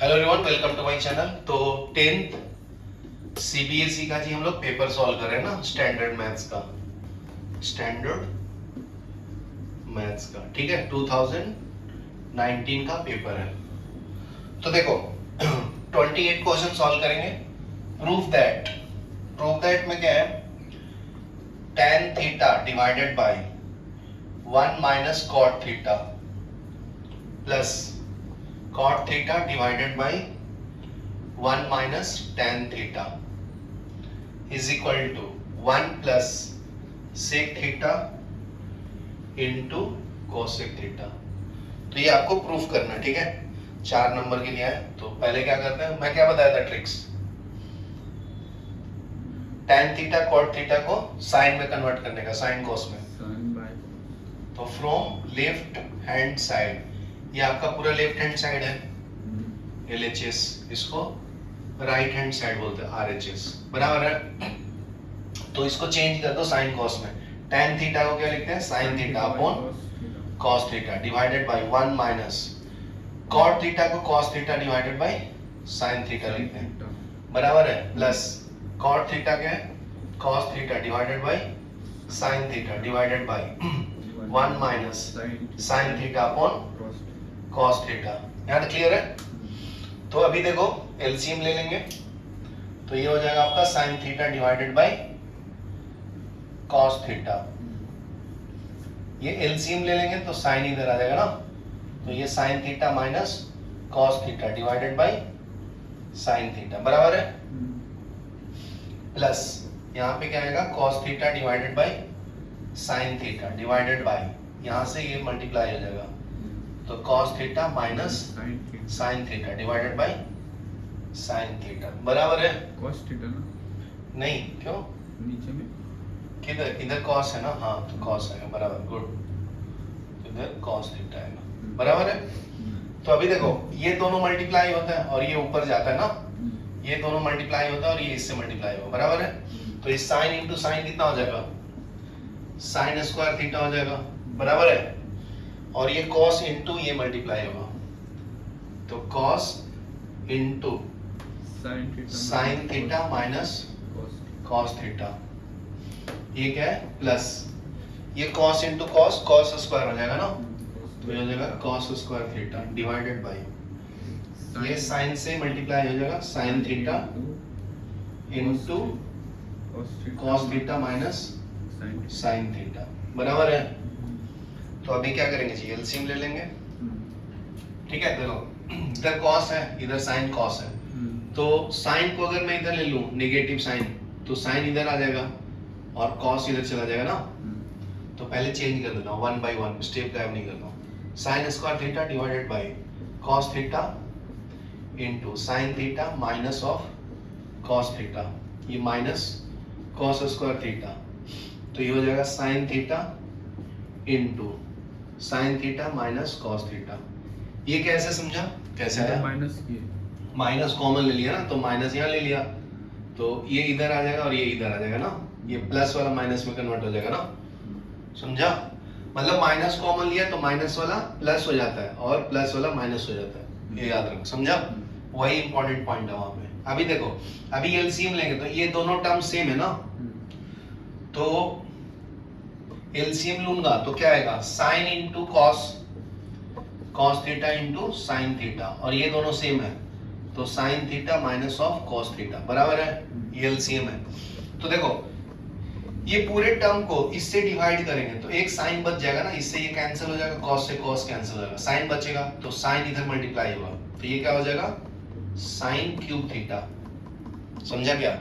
Hello everyone, welcome to my channel. तो 10th CBSE का जी हम लोग पेपर सॉल्व कर रहे हैं ना, स्टैंडर्ड मैथ्स का। ठीक है, 2019 का पेपर है। तो देखो 28 क्वेश्चन सॉल्व करेंगे। प्रूफ दैट में क्या है, tan theta divided by 1 minus cot theta plus cot theta divided by 1 minus tan theta is equal to 1 plus sec theta into cosec theta. तो ये आपको प्रूफ करना है, ठीक है। 4 नंबर के लिए है। तो पहले क्या करते हैं, मैं क्या बताया था tricks, tan theta cot theta को साइन में कन्वर्ट करने का, साइन cos में। तो फ्रॉम लेफ्ट हैंड साइड, ये आपका पूरा लेफ्ट हैंड साइड है LHS, इसको राइट हैंड साइड बोलते हैं RHS, बराबर है। तो इसको चेंज कर दो साइन cos में। tan थीटा को क्या लिखते हैं, sign theta upon cos theta divided by 1 minus cot theta को cos theta divided bye sin theta लिखते हैं, बराबर है। प्लस cot थीटा क्या है, cos theta divided bye sin theta divided by 1 minus sin theta upon cos theta. यहाँ तक clear है। तो अभी देखो एलसीएम ले लेंगे, तो ये हो जाएगा आपका sin theta divided bye cos theta. ये एलसीएम ले लेंगे तो sin इधर आ जाएगा ना, तो ये sin theta minus cos theta divided bye sin theta, बराबर है। प्लस यहाँ पे क्या आएगा, cos theta divided bye sin theta divided bye, यहाँ से ये मल्टीप्लाई हो जाएगा, तो cos theta minus sin theta divided bye sin theta, बराबर है। cos थीटा ना, नहीं क्यों, नीचे में किधर, इधर cos है ना, हाँ तो cos आएगा, बराबर, गुड। इधर cos थीटा आएगा, बराबर है। तो अभी देखो ये दोनों मल्टीप्लाई होता है और ये ऊपर जाता है ना, ये दोनों मल्टीप्लाई होता है और ये इससे मल्टीप्लाई होगा, बराबर है। तो ये sin इंटू साइन कितना हो जाएगा, sin स्क्वायर थीटा हो जाएगा, बराबर है। और ये cos इंटू ये मल्टीप्लाई होगा, तो cos into sin theta minus cos theta, ये क्या है, प्लस ये cos इंटू cos स्क्वायर हो जाएगा ना, तो ये हो जाएगा cos square theta divided bye, ये sin से मल्टीप्लाई हो जाएगा sin theta into cos theta minus sin theta, बराबर है। तो अभी क्या करेंगे जी, एलसीएम ले लेंगे, ठीक है। देखो इधर cos है, इधर sin cos है, तो sin को अगर मैं इधर ले लूं नेगेटिव साइन, तो sin इधर आ जाएगा और cos इधर चला जाएगा ना। तो पहले चेंज कर देता हूँ 1 by 1, स्टेप गायब नहीं करता हूँ। sin square theta divided bye cos theta into sin theta minus of cos theta, ये माइनस cos स्क्वायर थीटा, तो ये हो जाएगा sin theta into sin theta minus cos theta. ये कैसे समझा, कैसे आया, माइनस कॉमन ले लिया ना, तो माइनस यहाँ ले लिया, तो ये इधर आ जाएगा और ये इधर आ जाएगा ना, ये प्लस वाला माइनस में कन्वर्ट हो जाएगा ना, समझा। मतलब माइनस कॉमन लिया तो माइनस वाला प्लस हो जाता है और प्लस वाला माइनस हो जाता है, ये याद रख, समझा। वही इंपॉर्टेंट पॉइंट है वहां पे। अभी देखो, अभी एलसीएम लेंगे तो ये दोनों टर्म सेम है ना, तो एलसीएम लूंगा तो क्या आएगा, sine into cos theta into sine theta, और ये दोनों सेम है, तो sign theta minus of cos theta, बराबर है। ये एलसीएम है। तो देखो ये पूरे टर्म को इससे डिवाइड करेंगे तो एक साइन बच जाएगा ना, इससे ये कैंसिल हो जाएगा, cos से cos कैंसिल हो जाएगा, साइन बचेगा तो साइन इधर मल्टीप्लाई होगा, तो ये क्या हो जाएगा, साइन क्यूब थीटा, समझा क्या।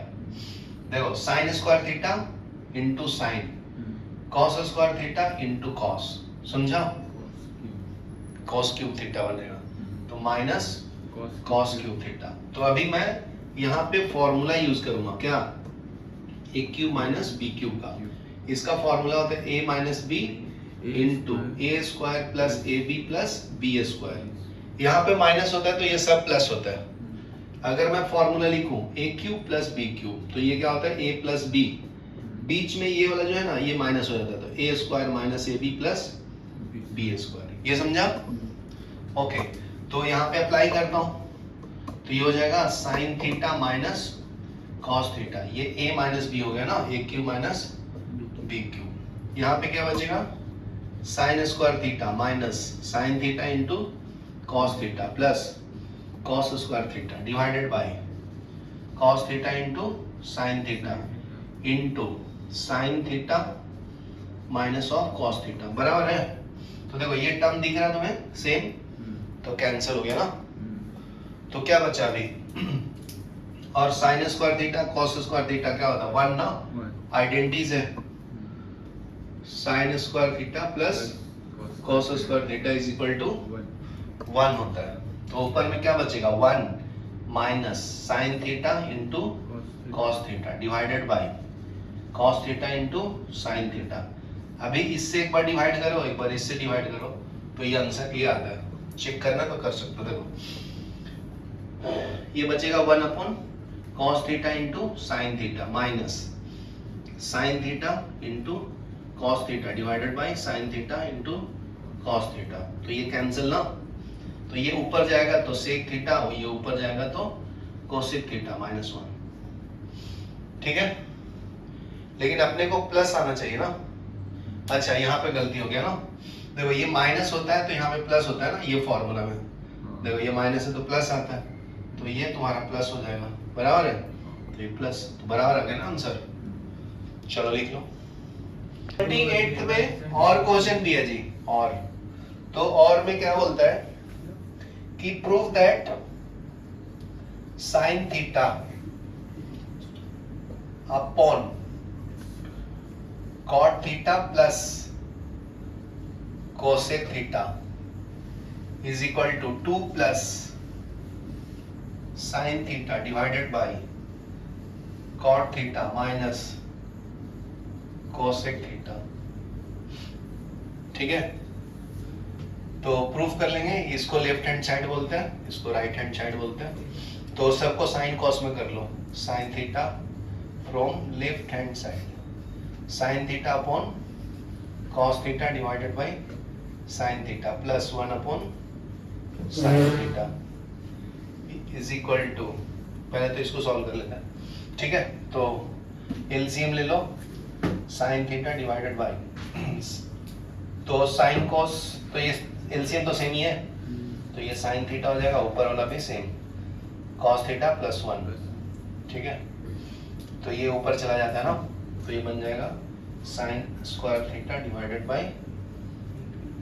देखो sign square theta into sign, cos square theta into cos, समझा, cos क्यूब थीटा बनेगा, तो माइनस cos क्यूब थीटा। तो अभी मैं यहाँ पे फॉर्मूला यूज करूंगा, क्या, a cube minus b cube का। इसका फॉर्मूला होता है a minus b into a square plus a b plus b square. यहाँ पे माइनस होता है तो ये सब प्लस होता है। अगर मैं फॉर्मूला लिखूं ए क्यूब प्लस बी क्यूब, तो ये क्या होता है, a प्लस बी, बीच में ये वाला जो है ना ये माइनस हो जाता है, तो a square minus a b plus b square, ये समझा। ओके, तो यहाँ पे अप्लाई करता हूँ, तो ये हो जाएगा sign theta minus cos theta, ये a माइनस बी हो गया ना, ए क्यू माइनस बी क्यू। यहाँ पे क्या बचेगा, sign square theta minus sine theta into cos theta plus cos square theta divided by cos theta into sine theta into sine theta minus of cos theta, बराबर है। तो देखो ये term दिख रहा है तुम्हें सेम, तो कैंसिल हो गया ना। तो क्या बचा अभी, और sine square theta cos square theta क्या होता है, वन ना, आइडेंटिटीज है। Sine square theta plus cos square theta is equal to one होता है। तो ऊपर में क्या बचेगा, one minus sine theta into cos theta divided by cos theta into sine theta. अभी इससे एक बार डिवाइड करो, एक बार इससे डिवाइड करो, तो ये आंसर ये आता है। चेक करना तो कर सकते हो। देखो ये बचेगा one upon cos theta into sine theta minus sine theta into cos theta divided by sine theta into cos theta. तो ये कैंसिल ना, तो ये ऊपर जाएगा तो सेक थीटा, और ये ऊपर जाएगा तो कोसेक थीटा माइनस वन, ठीक है। लेकिन अपने को प्लस आना चाहिए ना। अच्छा यहाँ पे गलती हो गया ना, देखो ये माइनस होता है तो यहाँ पे प्लस होता है ना, ये फॉर्मूला में देखो ये माइनस है तो प्लस आता है, तो ये तुम्हारा प्लस हो जाएगा, बराबर है। तो ये प्लस, तो बराबर आ गया ना आंसर। चलो लिख लो। 38 में और क्वेश्चन दिया जी, और में क्या बोलता है कि prove that sine theta upon cot theta plus cosec theta is equal to 2 plus sine theta divided by cot theta minus cosec theta, ठीक है। तो प्रूफ कर लेंगे, इसको लेफ्ट हैंड साइड बोलते हैं, इसको राइट हैंड साइड बोलते हैं। तो सबको साइन कॉस में कर लो, sine theta from left hand side, sine theta upon cos theta divided by sine theta plus one upon sine theta is equal to, पहले तो इसको सॉल्व कर लेते हैं, ठीक है। तो एलसीएम ले लो, साइन थीटा डिवाइडेड बाय, तो साइन कॉस, तो ये एलसीएम तो सेम ही है, तो ये साइन थीटा हो जाएगा, ऊपर वाला भी same, cos theta plus one, ठीक है। तो ये ऊपर चला जाता है ना, तो ये बन जाएगा sine square theta divided by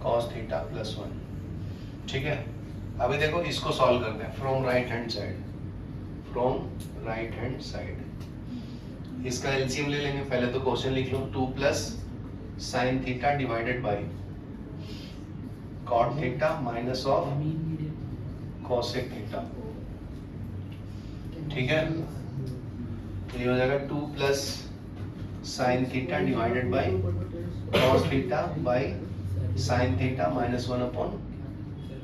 cos theta plus one, ठीक है। अभी देखो इसको सॉल्व करते हैं from right hand side, from right hand side इसका एलसीएम ले लेंगे। पहले तो क्वेश्चन लिख लो, 2 plus sine theta divided by cot theta minus of cosec theta, ठीक है। तो ये हो जाएगा 2 plus sine theta divided by cos theta by sine theta minus one upon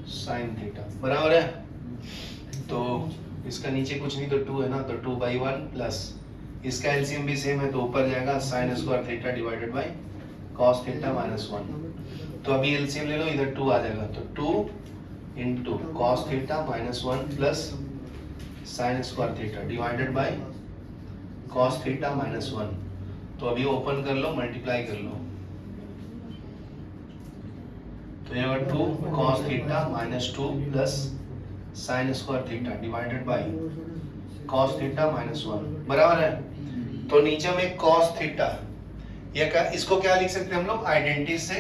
sine theta, बराबर है। तो इसका नीचे कुछ नहीं तो 2 है ना, तो 2 बाई 1 प्लस इसका एलसीएम भी सेम है, तो ऊपर जाएगा sine square theta divided by cos theta minus one. तो अभी एलसीएम ले लो, इधर 2 आ जाएगा, तो 2 into cos theta minus one plus sign square theta divided by cos theta minus one. तो अभी ओपन कर लो, मल्टीप्लाई कर लो, तो ये 2 cos theta minus 2 plus sign square theta divided by cos theta minus one, बराबर है। तो नीचे में कॉस थीटा, ये क्या, इसको क्या लिख सकते हैं हम लोग, आइडेंटिटी से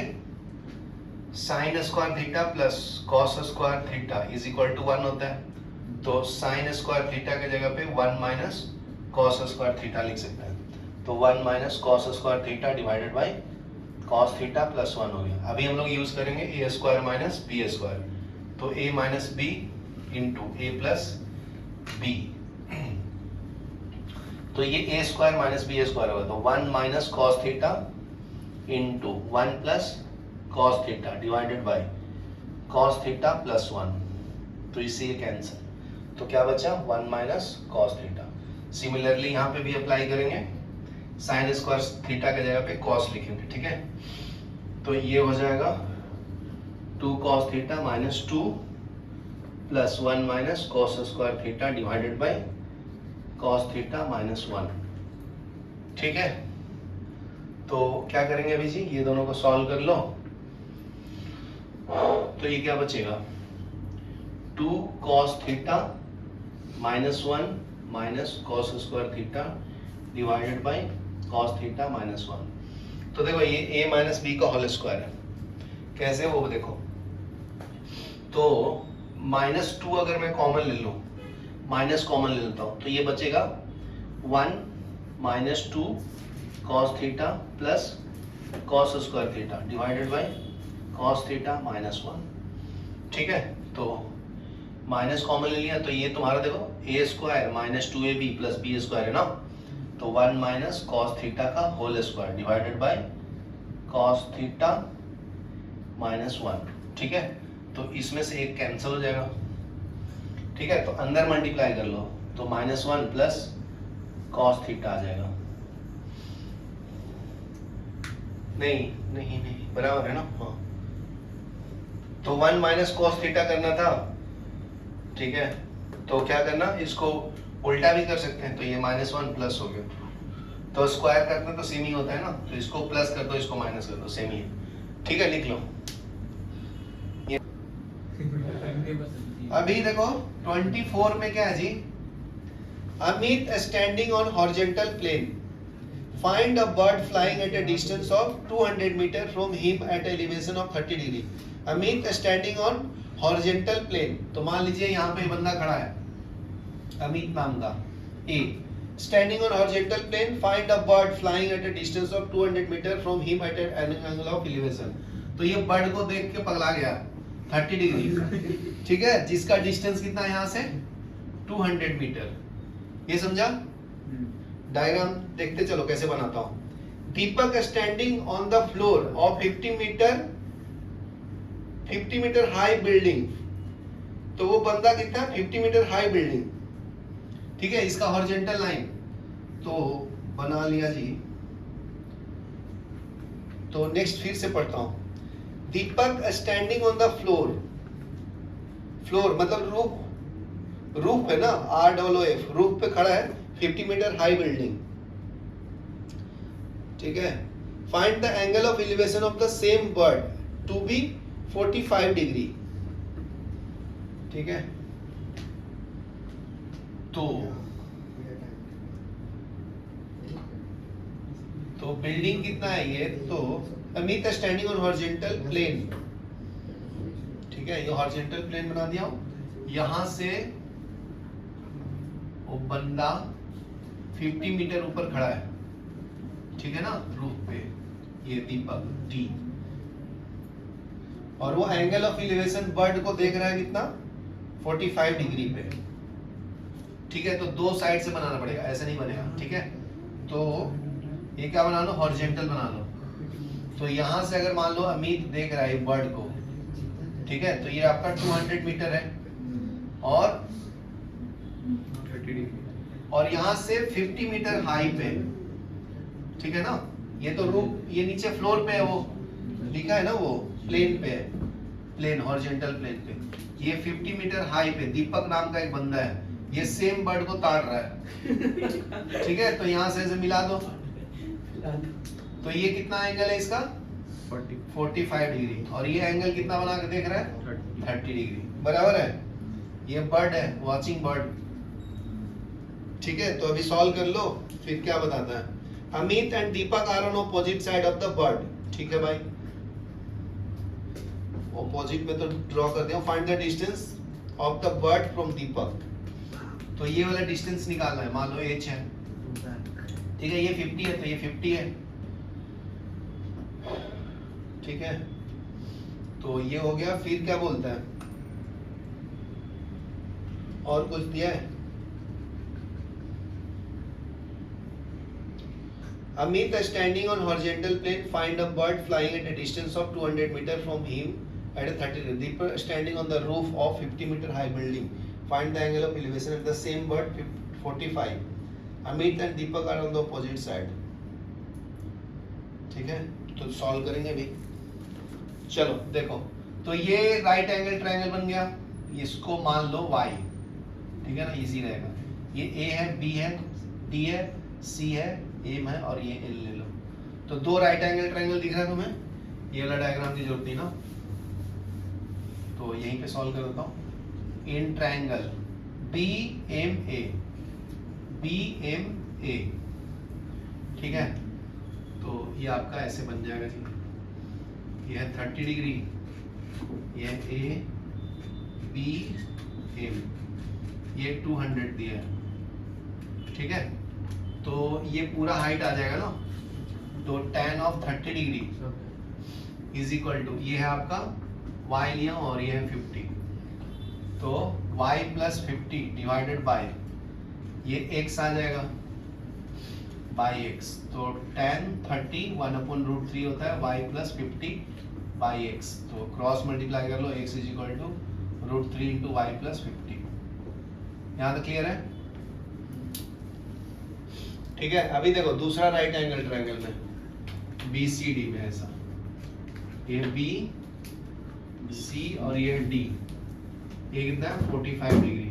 sine square theta plus cos square theta is equal to 1 होता है। तो साइन स्क्वायर थीटा की जगह पे 1 माइनस कॉस स्क्वायर थीटा लिख सकते हैं। तो 1 minus cos square theta divided by cos theta plus 1 हो गया। अभी हम लोग यूज करेंगे ए स्क्वायर माइनस बी स्क्वायर, तो ए माइनस बी इंटू ए प्लस बी, तो ये ए स्क्वायर माइनस बी स्क्वायर होगा, तो 1 minus cos theta into 1 plus cos theta divided by cos theta plus 1, तो इससे ये कैंसिल, तो क्या बचा 1 माइनस कॉस थीटा। सिमिलरली यहाँ पे भी अप्लाई करेंगे, साइन स्क्वायर थीटा की जगह पे कॉस लिखेंगे, ठीक है। तो ये हो जाएगा 2 cos theta minus 2 plus 1 minus cos square theta divided by cos theta minus 1। ठीक है, तो क्या करेंगे अभी जी, ये दोनों को सॉल्व कर लो। तो ये क्या बचेगा, 2 cos theta minus 1 minus cos square theta divided by cos theta minus 1। तो देखो ये a माइनस बी का होल स्क्वायर है, कैसे वो देखो, तो -2 अगर मैं कॉमन ले लूं, माइनस कॉमन ले लेता हूं, तो ये बचेगा 1 minus 2 cos theta plus cos square theta divided by cos theta minus 1। ठीक है, तो माइनस कॉमन ले लिया, तो ये तुम्हारा देखो a square minus 2ab plus b square है ना, तो 1 माइनस कॉस थीटा का whole square divided by cos theta minus 1। ठीक है, तो इसमें से एक कैंसिल हो जाएगा। ठीक है, तो अंदर मल्टीप्लाई कर लो, तो -1 प्लस कॉस थीटा आ जाएगा। नहीं नहीं नहीं, बराबर है ना, हाँ। तो 1 माइनस कॉस थीटा करना था। ठीक है, तो क्या करना, इसको उल्टा भी कर सकते हैं, तो ये -1 प्लस हो गया, तो स्क्वायर करते हैं तो सेम ही होता है ना, तो इसको प्लस कर दो, इसको माइनस कर दो, सेम ही है। ठीक है, लिख लो। अभी देखो 24 में क्या है जी, Amit standing on horizontal plane, find a bird flying at a distance of 200 metre from him at elevation of 30 degree. Amit standing on horizontal plane, तो मान लीजिए यहाँ पे बंदा खड़ा है अमित नाम का, a standing on horizontal plane, find a bird flying at a distance of 200 metre from him at an angle of elevation. तो ये बर्ड को देख के पगला गया 30 डिग्री। ठीक है, जिसका डिस्टेंस कितना है यहाँ से 200 मीटर। ये समझा? डायग्राम देखते चलो कैसे बनाता हूं। Deepak standing on the floor of 50 metre high building, तो वो बंदा कितना 50 मीटर हाई बिल्डिंग। ठीक है, इसका हॉरिजॉन्टल लाइन तो बना लिया जी। तो नेक्स्ट फिर से पढ़ता हूं। Deepak standing on the floor, floor मतलब रूफ है ना, ROOF, रूफ पे खड़ा है 50 मीटर हाई बिल्डिंग। ठीक है, find the angle of elevation of the same bird to be 45 degree. ठीक है, तो बिल्डिंग कितना है ये, तो Amit standing on horizontal plane. ठीक है, ये हॉरिजॉन्टल प्लेन बना दिया हूं, यहां से वो बंदा 50 मीटर ऊपर खड़ा है। ठीक है ना, रूफ पे, ये दीपक डी, और वो एंगल ऑफ एलिवेशन बर्ड को देख रहा है कितना 45 डिग्री पे। ठीक है, तो दो साइड से बनाना पड़ेगा, ऐसे नहीं बनेगा। ठीक है, तो ये क्या बना लो, हॉरिजॉन्टल बना लो। तो यहां से अगर मान लो अमित देख रहा है बर्ड को, ठीक है, तो ये आपका 200 मीटर है, और यहां से 50 मीटर हाई पे। ठीक है ना, ये तो रूफ, ये नीचे फ्लोर पे है, वो लिखा है ना, वो प्लेन पे है, प्लेन हॉरिजॉन्टल प्लेन पे। ये 50 मीटर हाई पे दीपक नाम का एक बंदा है, ये सेम बर्ड को ताड़ रहा है। ठीक है, तो यहां से ऐसे मिला दो, तो ये कितना एंगल है इसका 45 डिग्री, और ये एंगल कितना बना के देख रहा है 30 डिग्री। बराबर है, ये बर्ड है, वॉचिंग बर्ड। ठीक है, तो अभी सॉल्व कर लो, फिर क्या बताता है। Amit and Deepak are on opposite side of the bird. ठीक है भाई, ऑपोजिट में तो ड्रॉ कर दिया। Find the distance of the bird from Deepak, तो ये वाला डिस्टेंस निकालना है। मान लो h है, ठीक है, ये 50 है, तो ये 50 है। ठीक है, तो ये हो गया। फिर क्या बोलता है, और कुछ दिया है। Amit standing on horizontal plane, find a bird flying at a distance of 200 meter from him at a 30 degree. Deepak standing on the roof of 50 meter high building, find the angle of elevation of the same bird 45. Amit and Deepak are on the opposite side. ठीक है, तो solve करेंगे भी। चलो देखो, तो ये right angle triangle बन गया, इसको मान लो y, ठीक है ना, इजी रहेगा। ये a है, b है, d है, c है, m है और ये l ले लो। तो दो राइट एंगल ट्रायंगल दिख रहा है तुम्हें, ये वाला डायग्राम की जरूरत नहीं ना, तो यहीं पे सॉल्व कर देता हूँ। इन ट्रायंगल BMA, BMA, ठीक है, तो ये आपका ऐसे बन जाएगा जी, ये है 30 डिग्री, ये है A B M, ये 200 दिया है, ठीक है। तो ये पूरा हाइट आ जाएगा ना, तो tan of 30 degree is equal to, ये है आपका y लिया और ये है 50, तो y प्लस 50 डिवाइडेड बाय ये x आ जाएगा बाई x, तो tan 30 1/√3 होता है y प्लस 50 बाई x, तो क्रॉस मल्टीप्लाई कर लो, x is equal to √3 into y plus 50। यहाँ तक क्लियर है? ठीक है। अभी देखो दूसरा राइट एंगल ट्रायंगल में BCD में ऐसा, ये B C और ये D, ये कितना है 45 डिग्री,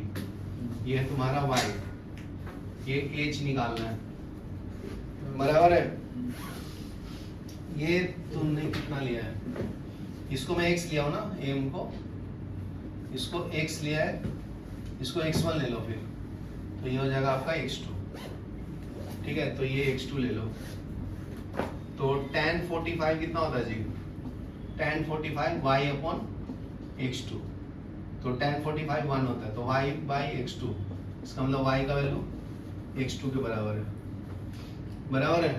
ये है तुम्हारा y, ये h निकालना है, बराबर है। ये तुमने कितना लिया है, इसको मैं x लिया हूं ना, m को, इसको x लिया है, इसको x1 ले लो फिर, तो ये हो जाएगा आपका x2, ठीक है। तो ये x2 ले लो, तो tan 45 कितना होता है जी, tan 45 y अपॉन x2, तो tan 45 1 होता है, तो y बाई x2, इसका मतलब y का वैल्यू x2 के बराबर है, बराबर है।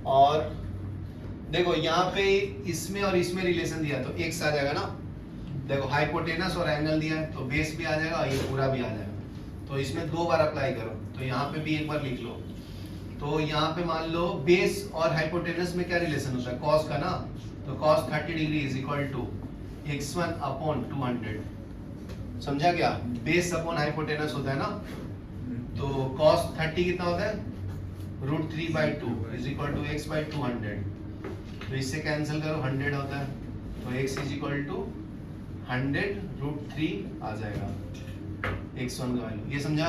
और देखो यहाँ पे इसमें और इसमें रिलेशन दिया, तो x आ जाएगा ना, देखो हाइपोटेनस और एंगल दिया है, तो बेस भी आ जाएगा और ये पूरा भी आ जाएगा, तो इसमें दो बार अप्लाई करो, तो यहाँ पे भी एक बार लिख लो। तो यहाँ पे मान लो बेस और हाइपोटेनस में क्या रिलेशन होता है, कॉस का ना, तो cos 30 degree is equal to x1 upon 200, समझा क्या? बेस अपॉन हाइपोटेनस होता है ना, तो cos 30 कितना होता है √3/2 is equal to x by 200, तो इससे कैंसिल करो 100 होता है, तो x इज इक्वल टू 100 √3 आ जाएगा x1 का वैल्यू, ये समझा?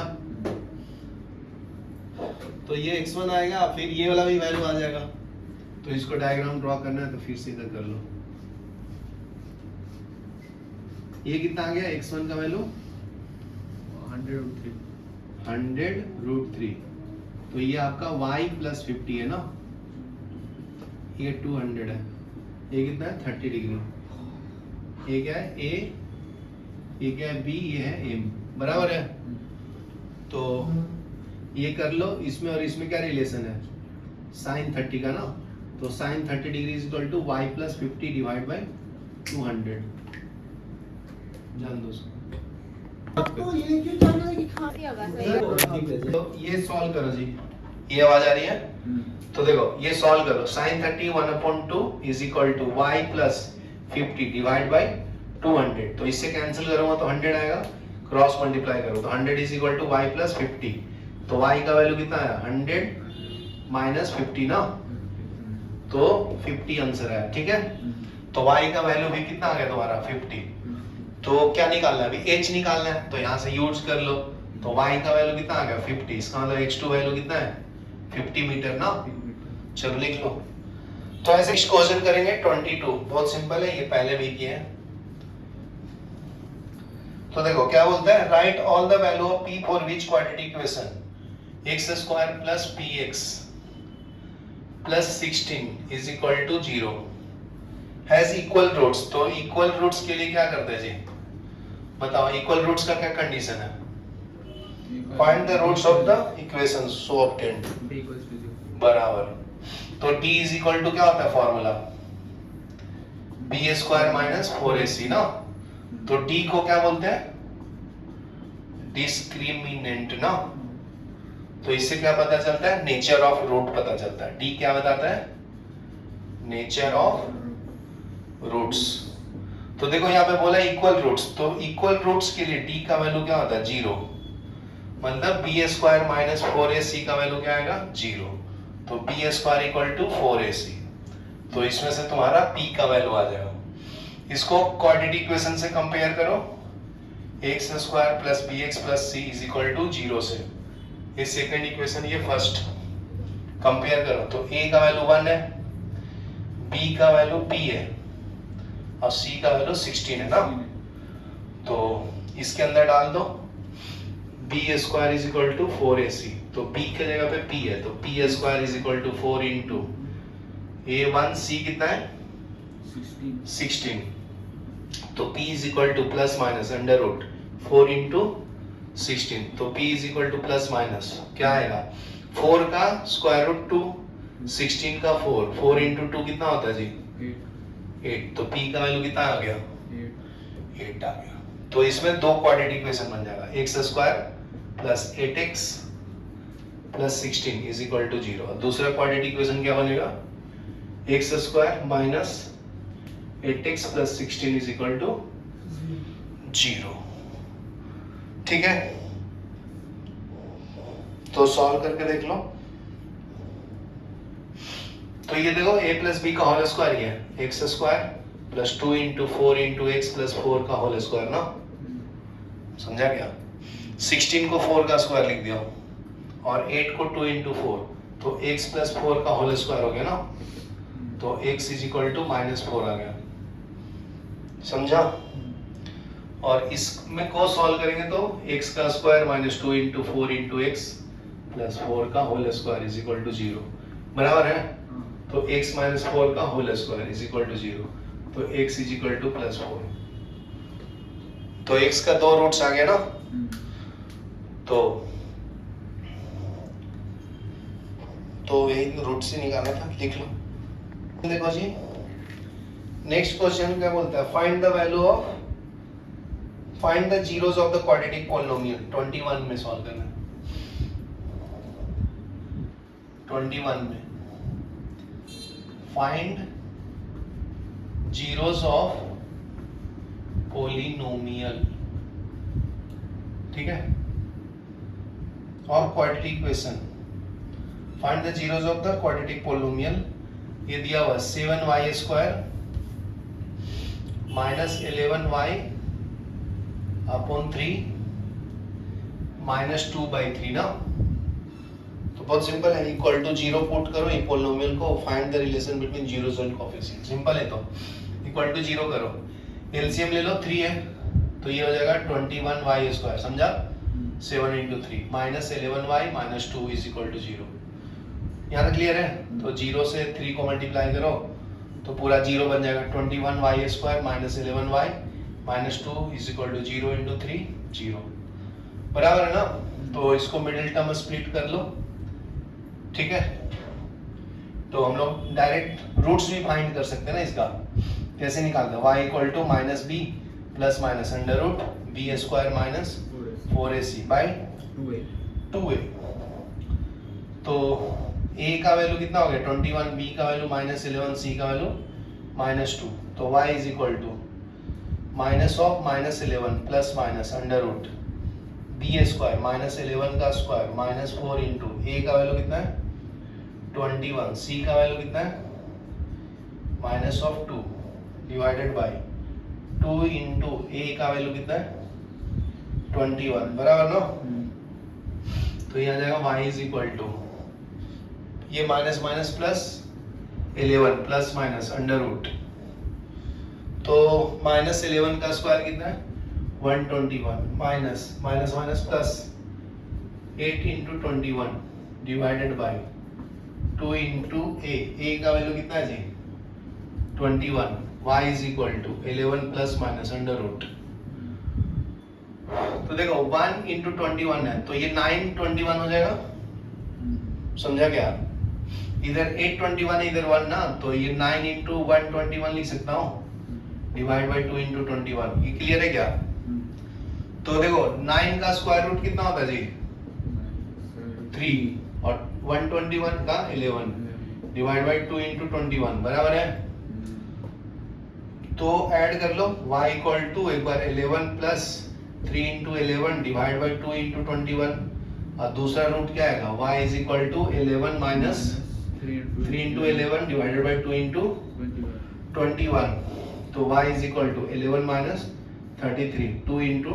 तो ये x1 आएगा, फिर ये वाला भी वैल्यू आ जाएगा, तो इसको डायग्राम ड्रॉ करना है, तो फिर से इधर कर लो। ये कितना आ गया x1 का वैल्यू 100 √3, तो ये आपका y प्लस 50 है ना, ये 200 है, ये कितना है 30 डिग्री, ये क्या है a, ये क्या है b, ये है m, बराबर है। तो ये कर लो, इसमें और इसमें क्या रिलेशन है, sin 30 का ना, तो sin 30 degree is equal to y plus 50 divide by 200, जान दो उसको। आपको ये क्यों जानना है कि खांसी आवाज आई है? तो ये सॉल्व करो जी, ये आवाज आ रही है, तो देखो ये सॉल्व करो, sin 30 1/2 is equal to y plus 50 divide by 200, तो इससे कैंसिल करूंगा तो 100 आएगा, क्रॉस मल्टीप्लाई करो तो 100 is equal to y plus 50, तो y का वैल्यू कितना है 100 माइनस 50 ना, तो 50 आंसर है, ठीक है। तो y का वैल्यू भी कितना आ गया तुम्हारा 50, तो क्या निकालना है अभी, h निकालना है, तो यहाँ से यूज कर लो, तो y का वैल्यू कितना आ गया 50, इसका मतलब x2 वैल्यू कितना है 50 मीटर ना, चलो लिख लो। तो ऐसे क्वेश्चन करेंगे 22, बहुत सिंपल है, ये पहले भी किए हैं। तो देखो क्या बोलता है, write all the value of p for which quadratic equation x² plus px plus 16 is equal to 0 has equal roots. तो इक्वल रूट्स के लिए क्या करते हैं जी, बताओ इक्वल रूट्स का क्या कंडीशन है, find the roots of the equation so obtained, बराबर। तो d इज इक्वल टू क्या होता है फॉर्मूला, b² माइनस 4ac ना, तो d को क्या बोलते हैं डिस्क्रिमिनेंट ना, तो इससे क्या पता चलता है, नेचर ऑफ रूट पता चलता है। d क्या बताता है, नेचर ऑफ रूट्स। तो देखो यहाँ पे बोला इक्वल रूट्स, तो इक्वल रूट्स के लिए d का वैल्यू क्या होता है 0, मतलब b² माइनस 4ac का वैल्यू क्या आएगा 0, तो b² इक्वल टू 4ac, तो इसमें से तुम्हारा p का वैल्यू आ जाएगा। इसको क्वाड्रेटिक इक्वेशन से कंपेयर करो, x square plus b x plus c is equal to 0 से। ये सेकंड इक्वेशन, ये फर्स्ट। कंपेयर करो तो a का वैल्यू 1 है, b का वैल्यू p है और c का वैल्यू 16 है ना। तो इसके अंदर डाल दो, b square is equal to 4ac, तो b के जगह पे p है, तो p square is equal to 4 into a1c कितना है 16, तो p is equal to plus minus under root 4 into 16, तो p is equal to plus minus क्या आएगा 4 का स्क्वायर रूट 2, 16 का 4, 4 इंटू 2 कितना होता है जी 8, तो p का वैल्यू कितना आ गया 8 आ गया। तो इसमें दो क्वाड्रेटिक इक्वेशन बन जाएगा, x square plus 8x plus 16 is equal to 0। और दूसरा क्वाड्रेटिक इक्वेशन क्या बनेगा, x square minus 8x plus 16 is equal to 0। ठीक है, तो सॉल्व करके देख लो। तो ये देखो a प्लस बी का होल स्क्वायर ही है, x square plus 2 into 4 into x plus 4 का होल स्क्वायर ना, समझा क्या। 16 को 4 का स्क्वायर लिख दिया और 8 को 2 इंटू 4, तो x प्लस 4 का होल स्क्वायर हो गया ना, तो x इज इक्वल टू -4 आ गया, समझा। और इसमें को सॉल्व करेंगे तो x का square minus 2 into 4 into x plus 4 का whole square is equal to 0 बराबर है। तो x माइनस 4 का whole square is equal to 0, तो x इज इक्वल टू +4। तो x का दो रूट्स आ गया ना, तो यही रूट से निकाला था, लिख लो। देखो जी नेक्स्ट क्वेश्चन क्या बोलता है, find the zeros of the quadratic polynomial. 21 में सॉल्व करना है, 21 में फाइंड जीरोस ऑफ पॉलिनोमियल, ठीक है। और quadratic equation, find the zeros of the quadratic polynomial. ये दिया हुआ 7y square minus 11y upon 3 minus 2/3 ना। तो बहुत सिंपल है, इक्वल टू 0 पुट करो ये पॉलिनोमियल को, find the relation between zeros and coefficient. Simple है, तो इक्वल टू 0 करो, एलसीएम ले लो 3 है, तो ये हो जाएगा 21y स्क्वायर, समझा। 7 into 3 minus 11y minus 2 is equal to 0। यहाँ तक क्लियर है। तो 0 से 3 को मल्टीप्लाई करो तो पूरा 0 बन जाएगा, 21y square minus 11y minus 2 is equal to 0 into 3 0 बराबर है ना। तो इसको मिडिल टर्म स्प्लिट कर लो, ठीक है। तो हम लोग डायरेक्ट रूट्स भी फाइंड कर सकते हैं ना इसका, कैसे निकालते हैं, y equal to minus b plus minus under root b square minus 4ac by 2a। तो a का वैल्यू कितना हो गया 21, b का वैल्यू -11, c का वैल्यू -2, तो y is equal to minus of -11 plus minus under root b square -11 का square -4 into a का वैल्यू कितना है 21, c का वैल्यू कितना है -2 डिवाइडेड बाई 2 इंटू a का वैल्यू कितना है 21 बराबर ना। तो ये आ जाएगा y इज इक्वल टू ये minus minus plus 11 plus minus under root, तो -11 का स्क्वायर कितना है 121 minus minus minus plus 8 into 21 divided by 2 into a का वैल्यू कितना है जी 21, y is equal to 11 plus minus under root. तो देखो 1 इंटू 21 है, तो ये 921 हो जाएगा, समझा क्या। इधर 821 है, इधर 1 ना, तो ये 9 इंटू 121 लिख सकता हूँ डिवाइड बाई 2 इंटू 21। ये क्लियर है क्या। तो देखो 9 का स्क्वायर रूट कितना होता है जी 3 और 121 का 11 डिवाइड बाई 2 इंटू 21 बराबर है। तो ऐड कर लो y इक्वल टू एक बार 11 plus 3 into 11 divide by 2 into 21 और दूसरा रूट क्या आएगा y is equal to 11 minus 3 into 11 divided by 2 into 21। तो y is equal to 11 minus 33 2 into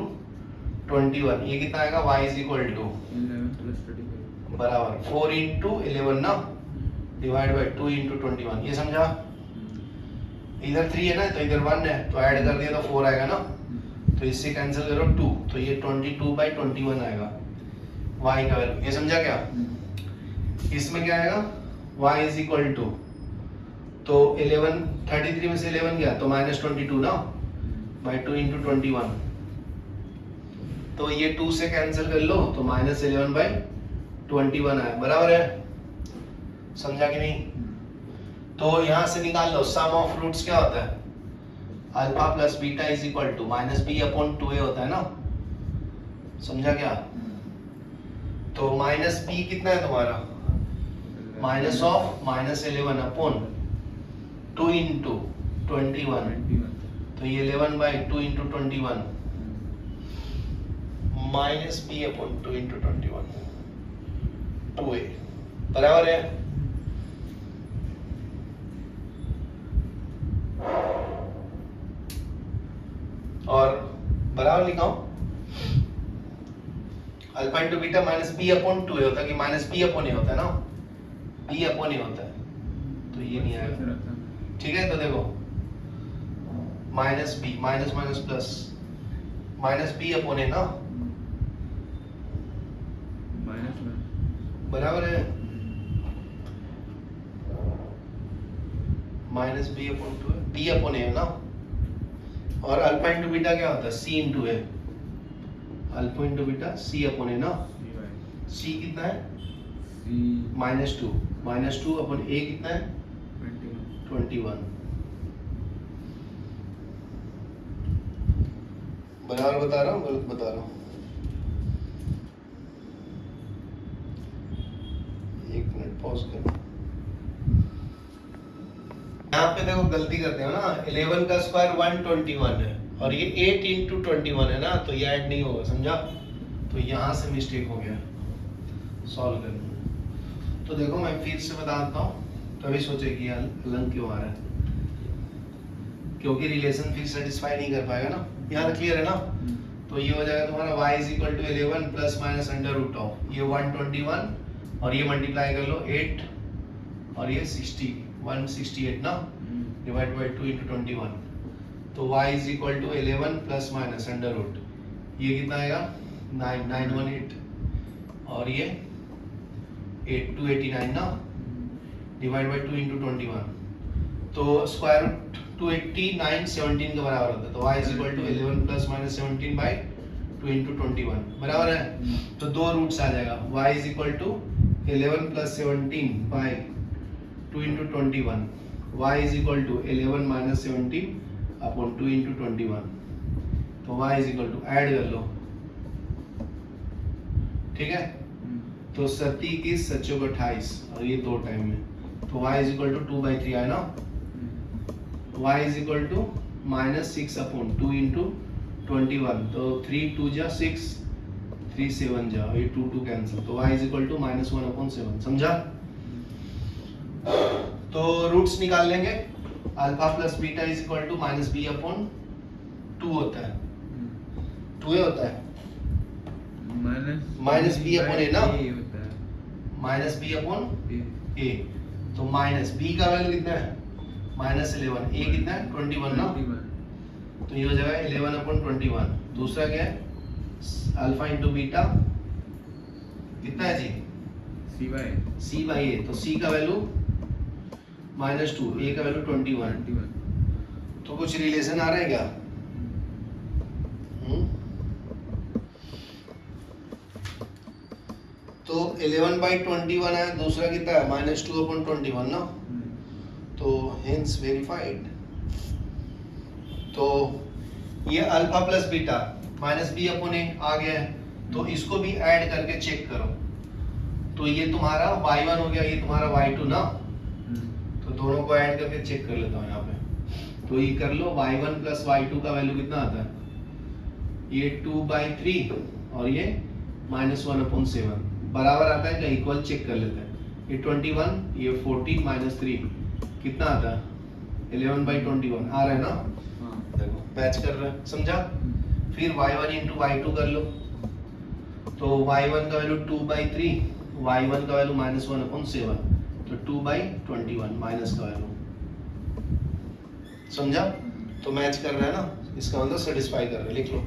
21 ये कितना आएगा y is equal to 11 plus 35 बराबर 4 इंटू 11 ना डिवाइड बाय 2 इंटू 21 ये समझा। इधर 3 है ना तो इधर 1 है तो ऐड कर दिया तो 4 आएगा ना तो इससे कैंसिल करो 2 तो ये 22 बाई 21 आएगा y का वैल्यू ये समझा क्या। इसमें क्या आएगा y इज इक्वल टू तो 11 33 में से 11 गया तो माइनस 22 ना बाई 2 इंटू 21 तो ये 2 से कैंसिल कर लो तो माइनस 11 बाई 21 आया बराबर है समझा कि नहीं। तो यहां से निकाल लो सम ऑफ रूट्स क्या होता है alpha plus beta is equal to minus b upon 2a होता है ना समझा क्या। तो माइनस बी कितना है तुम्हारा minus of minus 11 upon 2 into 21 तो ये 11 by 2 into 21 minus b upon 2 into 21 2a बराबर है। और बराबर लिखाओ alpha into beta minus b upon 2a होता है कि माइनस बी अपॉन ए होता है ना बी अपॉन ए होता है तो ये नहीं आएगा ठीक है। तो देखो minus b minus minus plus minus b upon a ना बराबर है minus b upon 2 b upon a ना और अल्फा इंटू बीटा क्या होता है c into a alpha into beta c upon a ना सी कितना है माइनस टू अपॉन ए कितना है 21 बराबर बता रहा हूँ गलत बता रहा हूँ एक मिनट पॉज करो। यहाँ पे देखो गलती करते हो ना 11 का स्क्वायर 121 है और ये 8 इंटू 21 है ना तो ये ऐड नहीं होगा समझा तो यहाँ से मिस्टेक हो गया सॉल्व करने में। तो देखो मैं फिर से बताता हूँ तभी सोचे कि लंग क्यों आ रहा है क्योंकि रिलेशन फिर सेटिस्फाई नहीं कर पाएगा ना। यहाँ क्लियर है ना तो ये हो जाएगा तुम्हारा y is equal to 11 plus minus under root of ये 121 और ये मल्टीप्लाई कर लो 8 और ये 168 ना डिवाइड बाय 2 इंटू 21 तो y is equal to 11 plus minus under root ये कितना आएगा 918 और ये 289 ना डिवाइड बाय 2 इंटू 21 तो स्क्वायर रूट 289 17 के बराबर होता है तो y is equal to 11 plus minus 17 by 2 into 21 बराबर है। तो दो रूट्स आ जाएगा y is equal to 11 plus 17 by 2 into 21 y is equal to 11 minus 17 upon 2 into 21 तो y is equal to add कर लो ठीक है। तो 37 सच्चों को 28 और ये दो टाइम में तो y इज इक्वल टू 2/3 आया ना y is equal to minus 6 upon 2 into 21 तो 3 2 जा 6 3 7 जा ये 2 2 कैंसिल तो y is equal to minus 1 upon 7 समझा। तो रूट्स निकाल लेंगे alpha plus beta is equal to minus b upon 2 होता है 2a होता है माइनस बी अपॉन ए ना माइनस बी अपॉन ए तो माइनस बी का वैल्यू कितना है माइनस 11 ए कितना है 21 ना तो ये हो जाएगा 11 अपॉन 21 दूसरा क्या है अल्फा इंटू बीटा कितना है जी सी बाई ए तो सी का वैल्यू -2 ए का वैल्यू 21 तो कुछ रिलेशन आ रहा है क्या तो 11/21 है दूसरा कितना है -2 अपॉन 21 ना तो हेंस वेरीफाइड। तो ये alpha plus beta minus b upon a आ गया है तो इसको भी ऐड करके चेक करो तो ये तुम्हारा y1 हो गया ये तुम्हारा y2 ना तो दोनों को ऐड करके चेक कर लेता हूँ यहाँ पे तो ये कर लो y1 प्लस y2 का वैल्यू कितना आता है ये 2/3 और ये -1 अपॉन 7 बराबर आता है क्या इक्वल चेक कर लेते हैं ये 21 ये 14 -3 कितना आता है 11/21 आ रहा है ना देखो मैच कर रहा है, समझा? फिर y1 इंटू y2 कर लो, तो y1 का वैल्यू 2/3, y1 का वैल्यू -1/7, तो 2/21 माइनस का वैल्यू, समझा? तो मैच कर रहा है ना, इसका मतलब सेटिस्फाई कर रहा है, लिख लो।